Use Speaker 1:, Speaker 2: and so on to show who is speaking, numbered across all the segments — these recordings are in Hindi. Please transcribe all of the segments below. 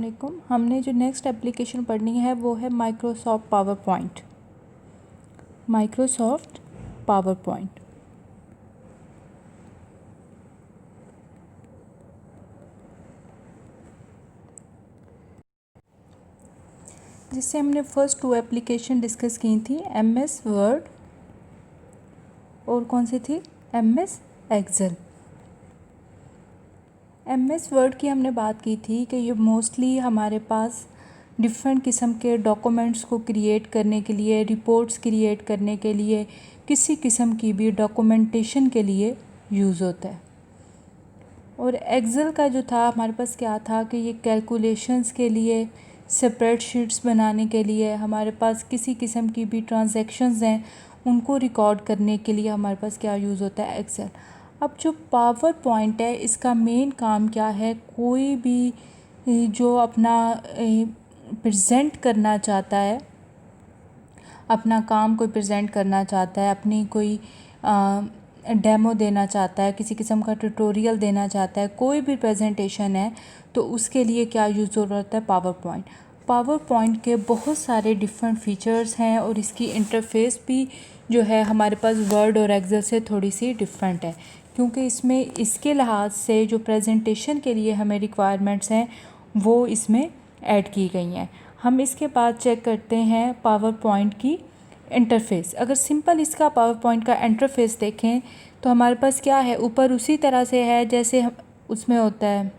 Speaker 1: अस्सलामुअलैकुम। हमने जो नेक्स्ट एप्लीकेशन पढ़नी है वो है Microsoft power point. Microsoft power point जिससे हमने फर्स्ट 2 एप्लीकेशन डिस्कस की थी, एमएस वर्ड और कौन सी थी, एमएस एक्सेल। एमएस वर्ड की हमने बात की थी कि ये मोस्टली हमारे पास डिफरेंट किस्म के डॉक्यूमेंट्स को क्रिएट करने के लिए, रिपोर्ट्स क्रिएट करने के लिए, किसी किस्म की भी डॉक्यूमेंटेशन के लिए यूज़ होता है। और एक्सेल का जो था हमारे पास क्या था कि ये कैलकुलेशंस के लिए, स्प्रेडशीट्स बनाने के लिए, हमारे पास किसी किस्म की भी ट्रांजैक्शंस हैं उनको रिकॉर्ड करने के लिए हमारे पास क्या यूज़ होता है, एक्सेल। अब जो पावर पॉइंट है इसका मेन काम क्या है, कोई भी जो अपना प्रेजेंट करना चाहता है, अपना काम कोई प्रेजेंट करना चाहता है, अपनी कोई डेमो देना चाहता है, किसी किस्म का ट्यूटोरियल देना चाहता है, कोई भी प्रेजेंटेशन है तो उसके लिए क्या यूज़ होता है, पावर पॉइंट। पावर पॉइंट के बहुत सारे डिफरेंट फीचर्स हैं और इसकी इंटरफेस भी जो है हमारे पास वर्ड और एक्सेल से थोड़ी सी डिफरेंट है, क्योंकि इसमें इसके लिहाज से जो प्रेजेंटेशन के लिए हमें रिक्वायरमेंट्स हैं वो इसमें ऐड की गई हैं। हम इसके बाद चेक करते हैं पावर पॉइंट की इंटरफेस। अगर सिंपल इसका पावर पॉइंट का इंटरफेस देखें तो हमारे पास क्या है, ऊपर उसी तरह से है जैसे उसमें होता है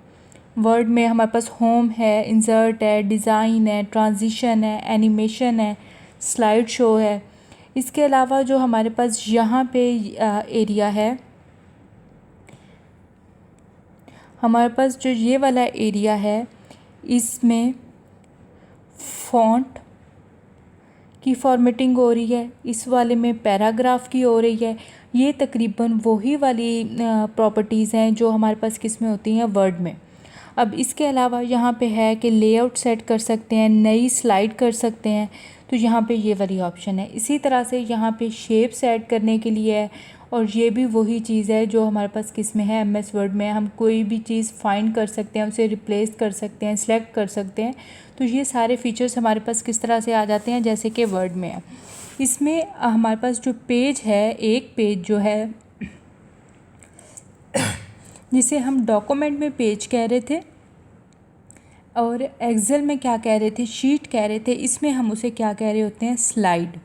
Speaker 1: वर्ड में। हमारे पास होम है, इंसर्ट है, डिज़ाइन है, ट्रांजिशन है, एनिमेशन है, स्लाइड शो है। इसके अलावा जो हमारे पास यहाँ पे एरिया है, हमारे पास जो ये वाला एरिया है इसमें फ़ॉन्ट की फॉर्मेटिंग हो रही है, इस वाले में पैराग्राफ की हो रही है। ये तकरीबन वही वाली प्रॉपर्टीज़ हैं जो हमारे पास किस में होती हैं, वर्ड में। अब इसके अलावा यहाँ पे है कि लेआउट सेट कर सकते हैं, नई स्लाइड कर सकते हैं, तो यहाँ पे ये वाली ऑप्शन है। इसी तरह से यहाँ पे शेप्स ऐड करने के लिए है, और ये भी वही चीज़ है जो हमारे पास किस में है, एमएस वर्ड में। हम कोई भी चीज़ फाइंड कर सकते हैं, उसे रिप्लेस कर सकते हैं, सेलेक्ट कर सकते हैं। तो ये सारे फीचर्स हमारे पास किस तरह से आ जाते हैं, जैसे कि वर्ड में है। इसमें हमारे पास जो पेज है, एक पेज जो है जिसे हम डॉक्यूमेंट में पेज कह रहे थे और एक्सेल में क्या कह रहे थे, शीट कह रहे थे, इसमें हम उसे क्या कह रहे होते हैं, स्लाइड।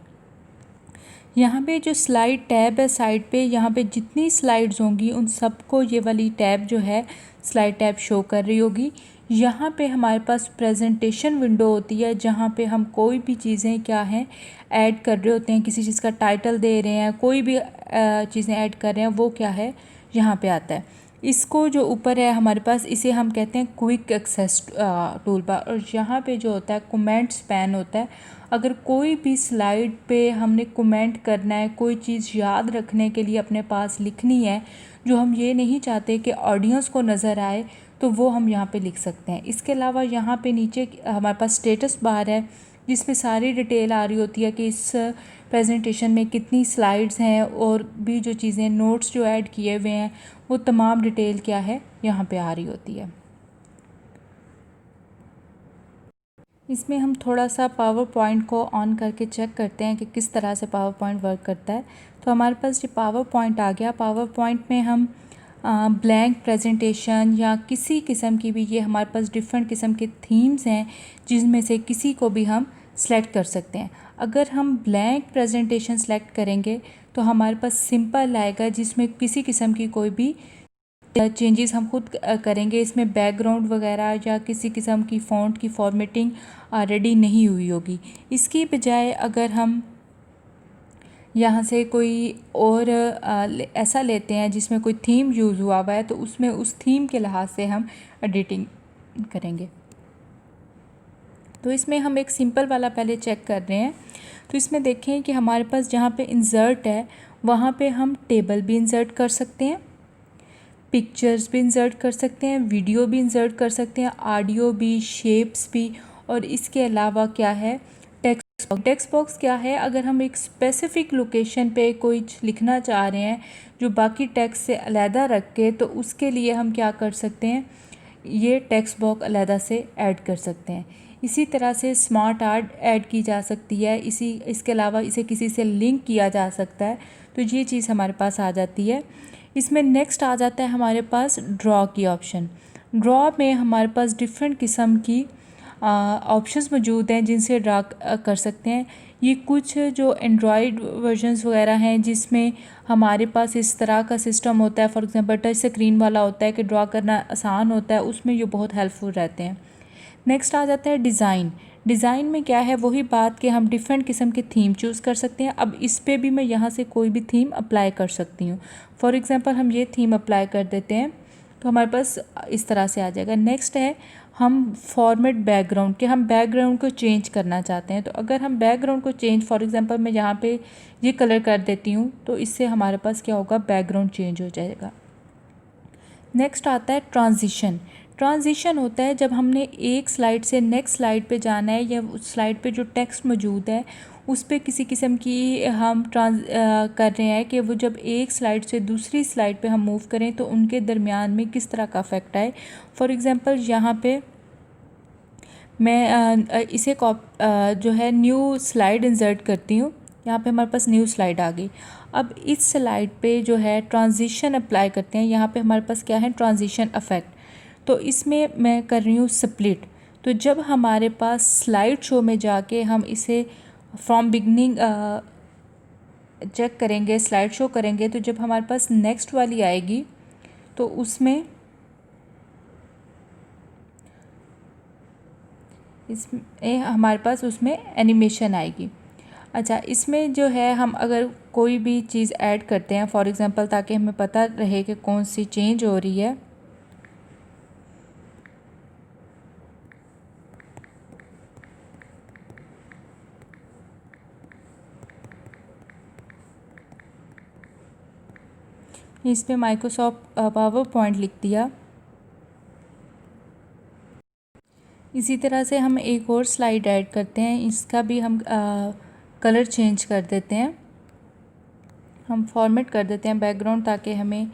Speaker 1: यहाँ पे जो स्लाइड टैब है साइड पे, यहाँ पे जितनी स्लाइड्स होंगी उन सबको ये वाली टैब जो है स्लाइड टैब शो कर रही होगी। यहाँ पे हमारे पास प्रेजेंटेशन विंडो होती है जहाँ पे हम कोई भी चीज़ें क्या हैं ऐड कर रहे होते हैं, किसी चीज़ का टाइटल दे रहे हैं, कोई भी चीज़ें ऐड कर रहे हैं, वो क्या है यहाँ पे आता है। इसको जो ऊपर है हमारे पास, इसे हम कहते हैं क्विक एक्सेस टूल बार। और यहाँ पे जो होता है कमेंट्स पैन होता है। अगर कोई भी स्लाइड पे हमने कमेंट करना है, कोई चीज़ याद रखने के लिए अपने पास लिखनी है जो हम ये नहीं चाहते कि ऑडियंस को नज़र आए, तो वो हम यहाँ पे लिख सकते हैं। इसके अलावा यहाँ पे नीचे हमारे पास स्टेटस बार है जिसमें सारी डिटेल आ रही होती है कि इस प्रेजेंटेशन में कितनी स्लाइड्स हैं, और भी जो चीज़ें, नोट्स जो ऐड किए हुए हैं, वो तमाम डिटेल क्या है यहाँ पे आ रही होती है। इसमें हम थोड़ा सा पावर पॉइंट को ऑन करके चेक करते हैं कि किस तरह से पावर पॉइंट वर्क करता है। तो हमारे पास ये पावर पॉइंट आ गया। पावर पॉइंट में हम ब्लैंक प्रेजेंटेशन या किसी किस्म की भी, ये हमारे पास डिफरेंट किस्म के थीम्स हैं जिसमें से किसी को भी हम सेलेक्ट कर सकते हैं। अगर हम ब्लैंक प्रेजेंटेशन सेलेक्ट करेंगे तो हमारे पास सिंपल आएगा जिसमें किसी किस्म की कोई भी चेंजेस हम खुद करेंगे। इसमें बैकग्राउंड वगैरह या किसी किस्म की फ़ॉन्ट की फॉर्मेटिंग रेडी नहीं हुई होगी। इसकी बजाय अगर हम यहाँ से कोई और ऐसा लेते हैं जिसमें कोई थीम यूज़ हुआ है, तो उसमें उस थीम के लिहाज से हम एडिटिंग करेंगे। तो इसमें हम एक सिंपल वाला पहले चेक कर रहे हैं। तो इसमें देखें कि हमारे पास जहाँ पे इंसर्ट है वहाँ पे हम टेबल भी इंसर्ट कर सकते हैं, पिक्चर्स भी इंसर्ट कर सकते हैं, वीडियो भी इंसर्ट कर सकते हैं, ऑडियो भी, शेप्स भी, और इसके अलावा क्या है, टेक्स्ट बॉक्स क्या है, अगर हम एक स्पेसिफ़िक लोकेशन पे कोई लिखना चाह रहे हैं जो बाकी टेक्स्ट से अलहदा रख के, तो उसके लिए हम क्या कर सकते हैं, ये टेक्स्ट बॉक्स अलहदा से ऐड कर सकते हैं। इसी तरह से स्मार्ट आर्ट ऐड की जा सकती है। इसके अलावा इसे किसी से लिंक किया जा सकता है, तो ये चीज़ हमारे पास आ जाती है। इसमें नेक्स्ट आ जाता है हमारे पास ड्रॉ की ऑप्शन। ड्रॉ में हमारे पास डिफरेंट किस्म की ऑप्शंस मौजूद हैं जिनसे ड्रा कर सकते हैं। ये कुछ जो एंड्रॉयड वर्जन्स वगैरह हैं जिसमें हमारे पास इस तरह का सिस्टम होता है, फॉर एग्जांपल टच स्क्रीन वाला होता है कि ड्रा करना आसान होता है, उसमें ये बहुत हेल्पफुल रहते हैं। नेक्स्ट आ जाता है डिज़ाइन। डिज़ाइन में क्या है, वही बात कि हम डिफरेंट किस्म के थीम चूज़ कर सकते हैं। अब इस पे भी मैं यहाँ से कोई भी थीम अप्लाई कर सकती हूँ। फॉर एग्ज़ाम्पल हम ये थीम अप्लाई कर देते हैं तो हमारे पास इस तरह से आ जाएगा। नेक्स्ट है हम फॉर्मेट बैकग्राउंड, कि हम बैकग्राउंड को चेंज करना चाहते हैं। तो अगर हम बैकग्राउंड को चेंज, फॉर एग्ज़ाम्पल मैं यहाँ पे ये कलर कर देती हूँ तो इससे हमारे पास क्या होगा, बैकग्राउंड चेंज हो जाएगा। नेक्स्ट आता है ट्रांजिशन। ट्रांजिशन होता है जब हमने एक स्लाइड से नेक्स्ट स्लाइड पे जाना है या उस स्लाइड पे जो टेक्स्ट मौजूद है उस पे किसी किस्म की हम कर रहे हैं कि वो जब एक स्लाइड से दूसरी स्लाइड पे हम मूव करें तो उनके दरमियान में किस तरह का इफ़ेक्ट आए। फॉर एग्ज़ाम्पल यहाँ पे मैं इसे जो है न्यू स्लाइड इंसर्ट करती हूँ। यहाँ पे हमारे पास न्यू स्लाइड आ गई। अब इस स्लाइड पे जो है ट्रांजिशन अप्लाई करते हैं। यहाँ पे हमारे पास क्या है, ट्रांजिशन इफ़ेक्ट। तो इसमें मैं कर रही हूँ स्प्लिट। तो जब हमारे पास स्लाइड शो में जाके हम इसे फ्रॉम बिगनिंग चेक करेंगे, स्लाइड शो करेंगे, तो जब हमारे पास नेक्स्ट वाली आएगी तो उसमें इसमें हमारे पास उसमें एनिमेशन आएगी। अच्छा, इसमें जो है हम अगर कोई भी चीज़ ऐड करते हैं, फॉर एग्ज़ाम्पल ताकि हमें पता रहे कि कौन सी चेंज हो रही है, इस पर माइक्रोसॉफ्ट पावर पॉइंट लिख दिया। इसी तरह से हम एक और स्लाइड ऐड करते हैं, इसका भी हम कलर चेंज कर देते हैं। हम फॉर्मेट कर देते हैं बैकग्राउंड ताकि हमें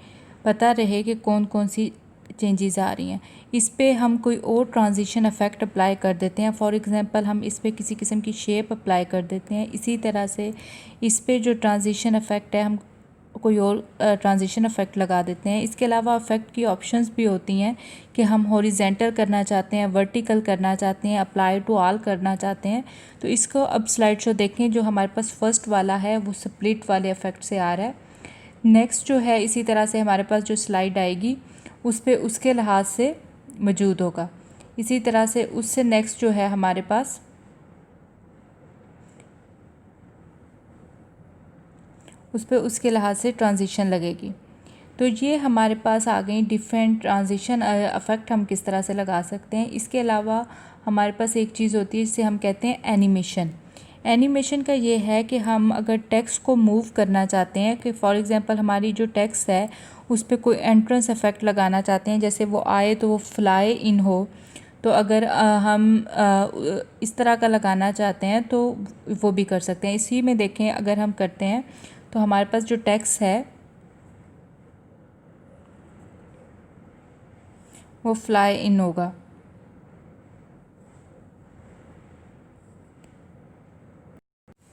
Speaker 1: पता रहे कि कौन कौन सी चेंजेस आ रही हैं। इस पे हम कोई और ट्रांजिशन इफ़ेक्ट अप्लाई कर देते हैं। फॉर एग्ज़ाम्पल हम इस पे किसी किस्म की शेप अप्लाई कर देते हैं। इसी तरह से इस पे जो ट्रांजिशन इफ़ेक्ट है हम कोई और ट्रांजिशन इफ़ेक्ट लगा देते हैं। इसके अलावा इफ़ेक्ट की ऑप्शंस भी होती हैं कि हम हॉरिजेंटल करना चाहते हैं, वर्टिकल करना चाहते हैं, अप्लाई टू ऑल करना चाहते हैं। तो इसको अब स्लाइड शो देखें, जो हमारे पास फर्स्ट वाला है वो स्प्लिट वाले इफ़ेक्ट से आ रहा है। नेक्स्ट जो है इसी तरह से हमारे पास जो स्लाइड आएगी उस पर उसके लिहाज से मौजूद होगा। इसी तरह से उससे नेक्स्ट जो है हमारे पास उस पर उसके लिहाज से ट्रांजिशन लगेगी। तो ये हमारे पास आ गई डिफरेंट ट्रांजिशन इफ़ेक्ट हम किस तरह से लगा सकते हैं। इसके अलावा हमारे पास एक चीज़ होती है जिसे हम कहते हैं एनिमेशन। एनिमेशन का ये है कि हम अगर टेक्स्ट को मूव करना चाहते हैं, कि फॉर एग्ज़ाम्पल हमारी जो टेक्स्ट है उस पर कोई एंट्रेंस इफ़ेक्ट लगाना चाहते हैं, जैसे वो आए तो वो फ्लाई इन हो, तो अगर हम इस तरह का लगाना चाहते हैं तो वो भी कर सकते हैं। इसी में देखें, अगर हम करते हैं तो हमारे पास जो टेक्स्ट है वो फ्लाई इन होगा।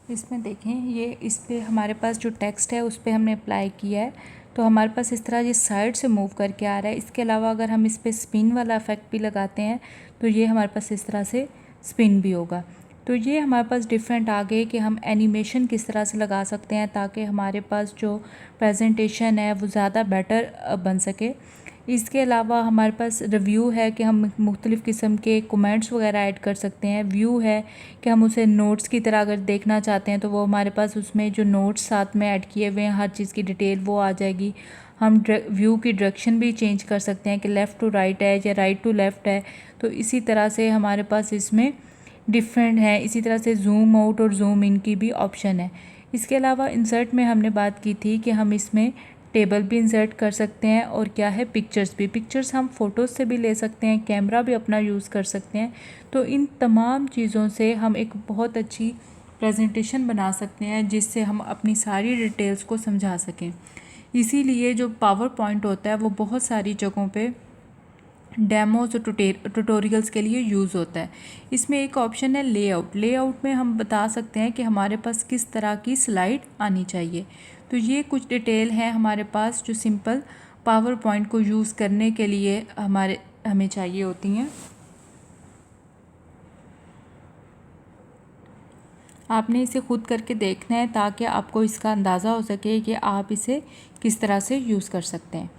Speaker 1: इसमें देखें, ये इस पे हमारे पास जो टेक्स्ट है उस पर हमने अप्लाई किया है तो हमारे पास इस तरह ये साइड से मूव करके आ रहा है। इसके अलावा अगर हम इस पर स्पिन वाला इफ़ेक्ट भी लगाते हैं तो ये हमारे पास इस तरह से स्पिन भी होगा। तो ये हमारे पास डिफरेंट आ गए कि हम एनिमेशन किस तरह से लगा सकते हैं ताकि हमारे पास जो प्रेजेंटेशन है वो ज़्यादा बेटर बन सके। इसके अलावा हमारे पास रिव्यू है कि हम मुख्तलिफ़ किस्म के कमेंट्स वगैरह ऐड कर सकते हैं। व्यू है कि हम उसे नोट्स की तरह अगर देखना चाहते हैं तो वो हमारे पास उसमें जो नोट्स साथ में ऐड किए हुए हैं हर चीज़ की डिटेल वो आ जाएगी। हम व्यू की डायरेक्शन भी चेंज कर सकते हैं कि लेफ़्ट टू राइट है या राइट टू लेफ़्ट है। तो इसी तरह से हमारे पास इसमें डिफरेंट है। इसी तरह से जूम आउट और जूम इन की भी ऑप्शन है। इसके अलावा इंसर्ट में हमने बात की थी कि हम इसमें टेबल भी इंसर्ट कर सकते हैं और क्या है, पिक्चर्स भी। पिक्चर्स हम फ़ोटोज़ से भी ले सकते हैं, कैमरा भी अपना यूज़ कर सकते हैं। तो इन तमाम चीज़ों से हम एक बहुत अच्छी प्रेजेंटेशन बना सकते हैं जिससे हम अपनी सारी डिटेल्स को समझा सकें। इसीलिए जो पावर पॉइंट होता है वो बहुत सारी जगहों पे डेमोज और ट्यूटोरियल्स के लिए यूज़ होता है। इसमें एक ऑप्शन है लेआउट। लेआउट में हम बता सकते हैं कि हमारे पास किस तरह की स्लाइड आनी चाहिए। तो ये कुछ डिटेल है हमारे पास जो सिंपल पावर पॉइंट को यूज़ करने के लिए हमें चाहिए होती हैं। आपने इसे खुद करके देखना है ताकि आपको इसका अंदाज़ा हो सके कि आप इसे किस तरह से यूज़ कर सकते हैं।